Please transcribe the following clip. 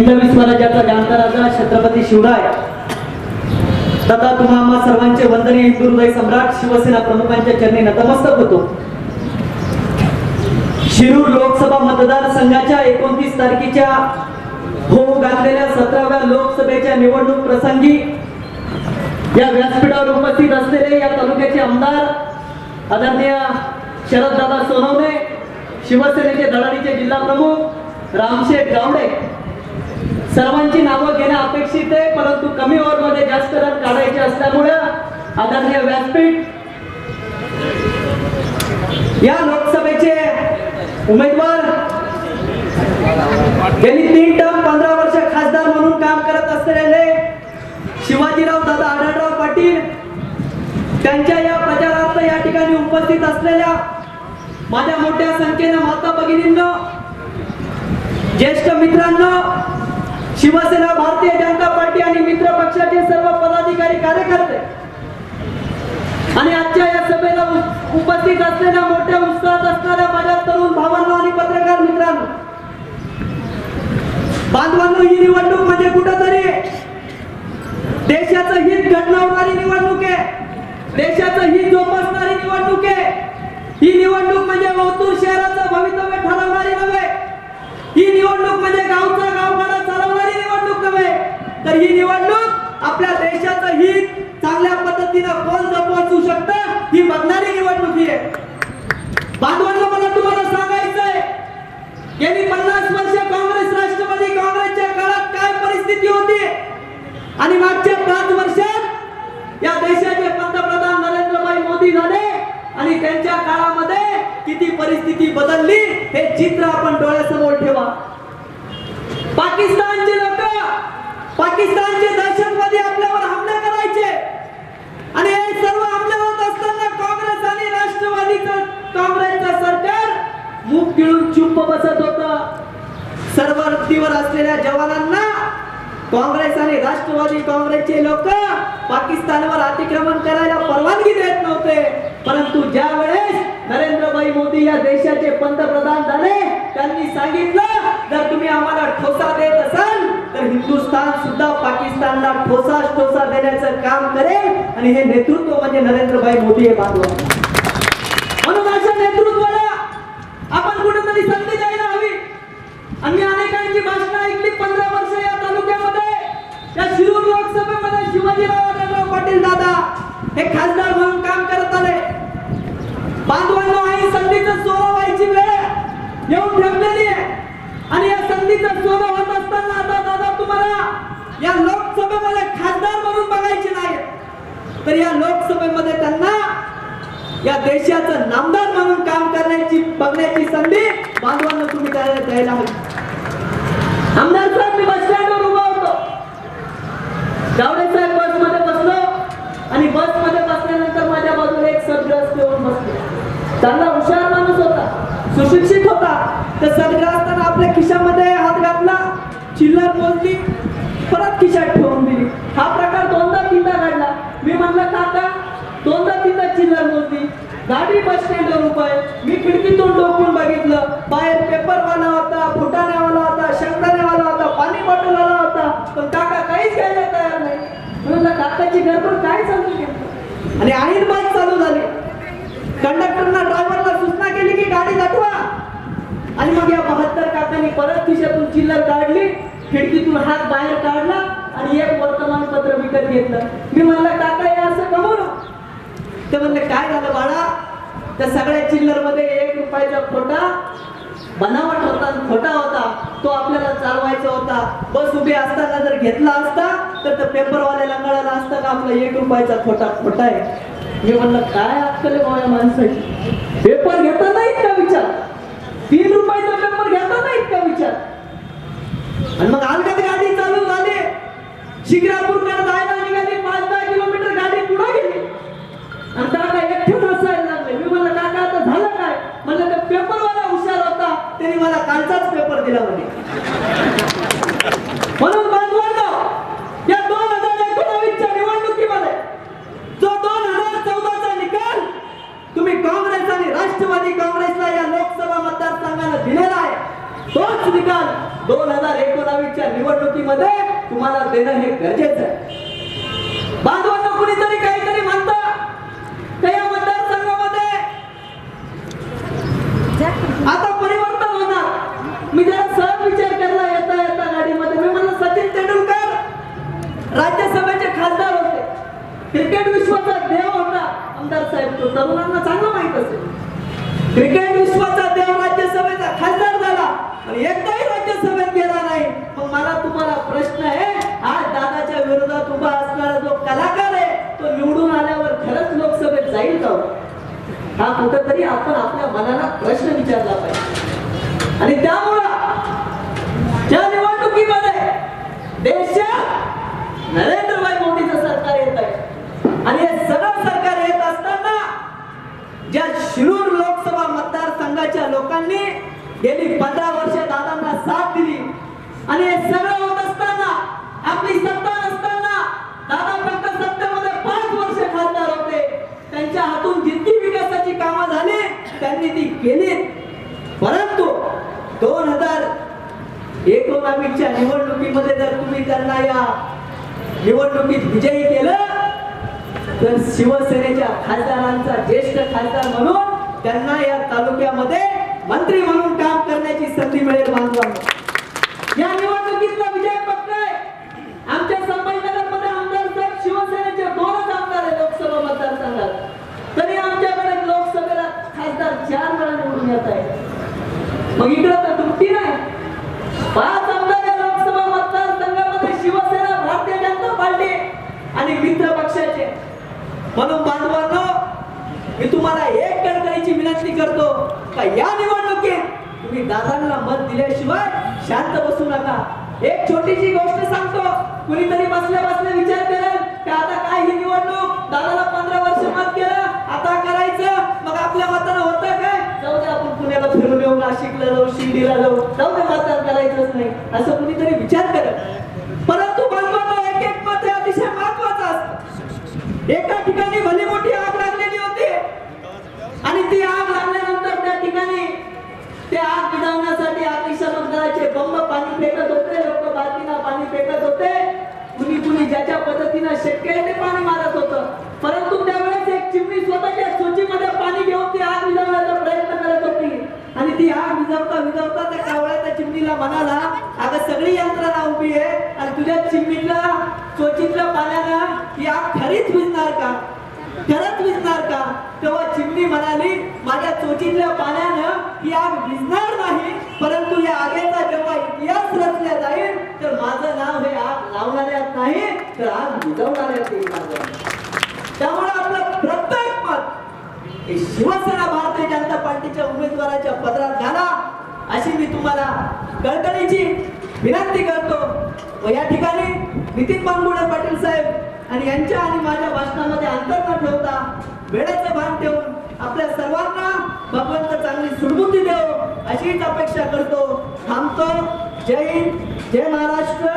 हिंदवी स्वराज्याचा जाणता छत्रपती शिवराय तथा तुम्हा आम्हा सर्वांचे वंदनीय हिंदू हृदय सम्राट शिवसेना प्रमुखांच्या चरणी नतमस्तक होतो। शिरूर लोकसभा मतदारसंघाच्या 29 तारखेच्या होऊ घातलेल्या 17व्या लोकसभेच्या निवडणूक प्रसंगी या व्यासपीठावर उपस्थित असलेले या तालुक्याचे आमदार आदरणीय शरददादा सोनवणे, शिवसेनेचे धडाडीचे जिल्हा प्रमुख रामशेठ गावडे, सर्वांची नावं घेणं अपेक्षित आहे, परंतु कमी ओव्हरमध्ये जास्त रन काढायचे असल्यामुळे आदरणीय व्यासपीठ या लोकसभेचे उमेदवार गेली 3 टर्म 15 वर्ष खासदार म्हणून काम करत असलेले शिवाजीराव दादा आढळराव पाटील, त्यांच्या या प्रचारार्थ या ठिकाणी उपस्थित असलेल्या माझ्या मोठ्या संख्येने माता भगिनींनो, ज्येष्ठ मित्रांनो, शिवसेना, भारतीय जनता पार्टी आणि मित्र पक्षाचे सर्व पदाधिकारी, कार्यकर्ते आणि आजच्या या सभेला उपस्थित असलेल्या मोठ्या उत्साहात असणाऱ्या माझ्या तरुण भावांनो आणि पत्रकार मित्रांनो, बांधवांनो, ही निवडणूक म्हणजे कुठेतरी देशाचं हित घडवणारी निवडणूक आहे, देशाचं हित जोपासणारी निवडणूक आहे। ही निवडणूक म्हणजे ओतूर शहराचं भवितव्य ठरवणारी नव्हे, ही निवडणूक म्हणजे गावचा गावगाडा चालवणारी निवडणूक नव्हे, तर ही निवडणूक आपल्या देशाचं हित चांगल्या पद्धतीनं कोण जपवू शकतं ही बघणारी निवडणूक आहे। बांधवांनो, मला तुम्हाला सांगायचंय, गेली 50 वर्ष काँग्रेस, राष्ट्रवादी काँग्रेसच्या काळात काय परिस्थिती होती आणि मागच्या 5 वर्षात या देशाचे पंतप्रधान नरेंद्रभाई मोदी झाले आणि त्यांच्या काळामध्ये किती परिस्थिती बदलली हे चित्र आपण डोळ्यासमोर ठेवा। पाकिस्तानचे लोक, पाकिस्तानचे दहशतवादी आपल्यावर हमले करायचे आणि हे सर्व हमले होत असताना काँग्रेस आणि राष्ट्रवादीचं काँग्रेसचं सरकार मुख गिळून चुप्प बसत होतं। सर्वतीवर असलेल्या जवानांना काँग्रेस आणि राष्ट्रवादी काँग्रेसचे लोक पाकिस्तानवर अतिक्रमण करायला परवानगी देत नव्हते, परंतु ज्या वेळेस नरेंद्रभाई मोदी या देशाचे पंतप्रधान झाले, त्यांनी सांगितलं, जर तुम्ही आम्हाला ठोसा देत असाल तर हिंदुस्थान सुद्धा पाकिस्तानला ठोसा देण्याचं काम करेल आणि हे नेतृत्व म्हणजे नरेंद्रभाई मोदी हे बांधव। म्हणून अशा नेतृत्वाला आपण कुठेतरी संधी द्यायला हवी। आम्ही अनेकांची भाषणं ऐकली 15 वर्ष या तालुक्यामध्ये, या शिरूर लोकसभेमध्ये शिवाजीराव आढळराव पाटील दादा हे खासदार म्हणून काम करत आले। बांधवांनो, ही संधीचं सोनं व्हायची वेळ येऊन ठेवलेली आहे आणि या संधीचं सोनं होत असताना आता दादा तुम्हाला या लोकसभेमध्ये खासदार म्हणून बघायचे नाही, तर या लोकसभेमध्ये त्यांना या देशाचं नामदार म्हणून काम करण्याची बघण्याची संधी बांधवांना तुम्ही द्यायला हवी। आमदार साहेब, मी बस स्टँडवर उभा होतो, गावडे साहेब बसमध्ये बसलो आणि बसमध्ये बसल्यानंतर माझ्या बाजूला एक सदग्रस्त येऊन बसले। चांगला हुशार माणूस होता, सुशिक्षित होता। तर सदग्रस्तानं आपल्या खिशामध्ये हात घातला, चिल्लर मोजली, परत खिशात ठेवून दिली। हा प्रकार 2दा-3दा घडला। मी म्हणलं, काका 2दा-3दा चिल्लर मोजली, गाडी बस स्टँडवर उभा आहे, मी खिडकीतून डोकून बघितलं, बाहेर पेपरवाला होता, फुटाण्यावाला होता, शेंगदाण्यावाला होता, पाणी बॉटलवाला होता, पण काका काहीच घ्यायला तयार नाही। म्हणलं, काकाची गडबड काय चालू केली आणि ऐन बस चालू झाली। कंडक्टरना, ड्रायव्हरला सूचना केली की गाडी दाखवा आणि मग या 72 काकांनी परत खिशातून चिल्लर काढली, खिडकीतून हात बाहेर काढला आणि एक वर्तमानपत्र विकत घेतलं। मी म्हणलं, काका हे असं कमवू? ते म्हणले, काय झालं बाळा, त्या सगळ्या चिल्लर मध्ये 1 रुपयाचा खोटा बनावट होता, खोटा होता, तो आपल्याला चालवायचा होता। बस उभी असताना जर घेतला असता तर त्या पेपरवाल्याला कळालं असतं का आपला 1 रुपयाचा खोटा आहे। मी म्हणलं, काय अक्कल आहे माझ्या माणसाची, पेपर घेता नाहीत का विचार, 3 रुपयाचा पेपर घेता नाहीत का विचार। आणि मग अलगद गाडी चालू झाली, शिक्रापूरकडे जायला निघाली, 5-10 किलोमीटर गाडी पुढे गेली आणि काका एकटेच हसायला लागले। मी म्हणलं, काका आता झालं काय? म्हणलं, त्या पेपरवाला हुशार होता, त्यांनी मला कालचाच पेपर दिला म्हणे। म्हणून बांधवांनो, या 2019च्या निवडणुकीमध्ये जो 2014चा निकाल तुम्ही काँग्रेस आणि राष्ट्रवादी काँग्रेसला या लोकसभा मतदारसंघाला दिलेला आहे, तोच निकाल 2019च्या निवडणुकीमध्ये तुम्हाला देणं हे गरजेचं आहे. बांधवांना कुणीतरी काहीतरी म्हणतं या मतदारसंघामध्ये आता परिवर्तन होणार. मी जरा सहज विचार केला येता गाडीमध्ये. मी म्हणलं सचिन तेंडुलकर राज्यसभेचे खासदार होते, क्रिकेट विश्वाचा देव होता आमदार साहेब. तो तरुणांना चांगलं माहित असेल. क्रिकेट विश्वाचा देव राज्यसभेचा खासदार झाला आणि एकदाही राज्यसभेत गेला नाही. मग मला तुम्हाला प्रश्न आहे, आज दादाच्या विरोधात उभा असणारा जो कलाकार आहे तो निवडून आल्यावर खरंच लोकसभेत जाईल का? हा कुठेतरी आपण आपल्या मनाला प्रश्न विचारला पाहिजे. आणि त्यामुळं या निवडणुकीमध्ये देशात नरेंद्रभाई मोदीचं सरकार येत आहे आणि हे सगळं सरकार येत असताना ज्या शिरूर लोकसभा मतदारसंघाच्या लोकांनी गेली 15 वर्ष दादांना साथ दिली आणि हे सगळं होत असताना आपली सत्ता नसताना दादा फक्त सत्तेमध्ये 5 वर्ष खासदार होते. त्यांच्या हातून जितकी विकासाची कामं झाली त्यांनी ती केली. परंतु 2019च्या निवडणुकीमध्ये जर तुम्ही त्यांना या निवडणुकीत विजयी केलं तर शिवसेनेच्या खासदारांचा ज्येष्ठ खासदार म्हणून त्यांना या तालुक्यामध्ये मंत्री म्हणून काम करण्याची संधी मिळेल. बांधवांनो, या निवडणुकीतला विजय पक्का आहे. आमच्या संभाजीनगरमध्ये आमदार साहेब शिवसेनेचे 2च आमदार आहे लोकसभा मतदारसंघात. तरी आमच्याकडे लोकसभेला खासदार 4 वेळा निवडून येत आहे. मग इकडे तर दुपटी नाही. 5 आमदार या लोकसभा मतदारसंघामध्ये शिवसेना, भारतीय जनता पार्टी आणि मित्र पक्षाचे. म्हणून बांधवांनो, मी तुम्हाला एक कणकणीची विनंती करतो का या निवडणुकीत तुम्ही दादांना मत दिल्याशिवाय शांत बसू नका. एक छोटीशी गोष्ट सांगतो. कुणीतरी बसल्या बसल्या विचार करेल की आता काय ही निवडणूक, दादाला 15 वर्ष मत केलं, आता करायचं मग आपल्या मतानं होतं काय? जाऊ दे, आपण पुण्याला फिरून येऊ, नाशिकला जाऊ, शिर्डीला जाऊ, जाऊ दे, मतदान करायचंच नाही असं कुणीतरी विचार करेल. परंतु बांधवांनो, एक एक मत हे अतिशय महत्वाचं असतं. एका ठिकाणी भली मोठी आग लागलेली होती आणि ती आग लागल्यानंतर त्या ठिकाणी ते आग विझवण्यासाठी अग्निशमन दलाचे बंब पाणी फेकत होते, लोक बादलीला पाणी फेकत होते. कुणी ज्याच्या पद्धतीने शक्य आहे ते पाणी मारत होतं. परंतु त्यावेळेस एक चिमणी स्वतःच्या चोचीमध्ये पाणी घेऊन ती आग विझवण्याचा प्रयत्न करत होती आणि ती आग विझवता त्या कावळ्याच्या चिमणीला म्हणाला, अगं सगळी यंत्रणा उभी आहे आणि तुझ्या चिमणीला चोचीतल्या पाण्यानं ती आग खरीच विझणार का, खरंच विझणार का? तेव्हा चिमणी म्हणाली, माझ्या चोचीतल्या पाण्यानं ही आग विझणार नाही, परंतु या आगीचा जेव्हा इतिहास रचला जाईल तर माझं नाव हे आग लावणाऱ्यात नाही तर आग विझवणाऱ्यात येईल. त्यामुळे आपलं प्रत्येक मत हे शिवसेना भारतीय जनता पार्टीच्या उमेदवाराच्या पदरात घाला अशी मी तुम्हाला कळकळीची विनंती करतो. व या ठिकाणी नितीन बांगुडे पाटील साहेब आणि यांच्या आणि माझ्या भाषणामध्ये अंतर न ठेवता वेळेचं भान ठेवून आपल्या सर्वांना भगवंत चांगली सुडबुद्धी देव अशीच अपेक्षा करतो. थांबतो. जय हिंद, जय महाराष्ट्र.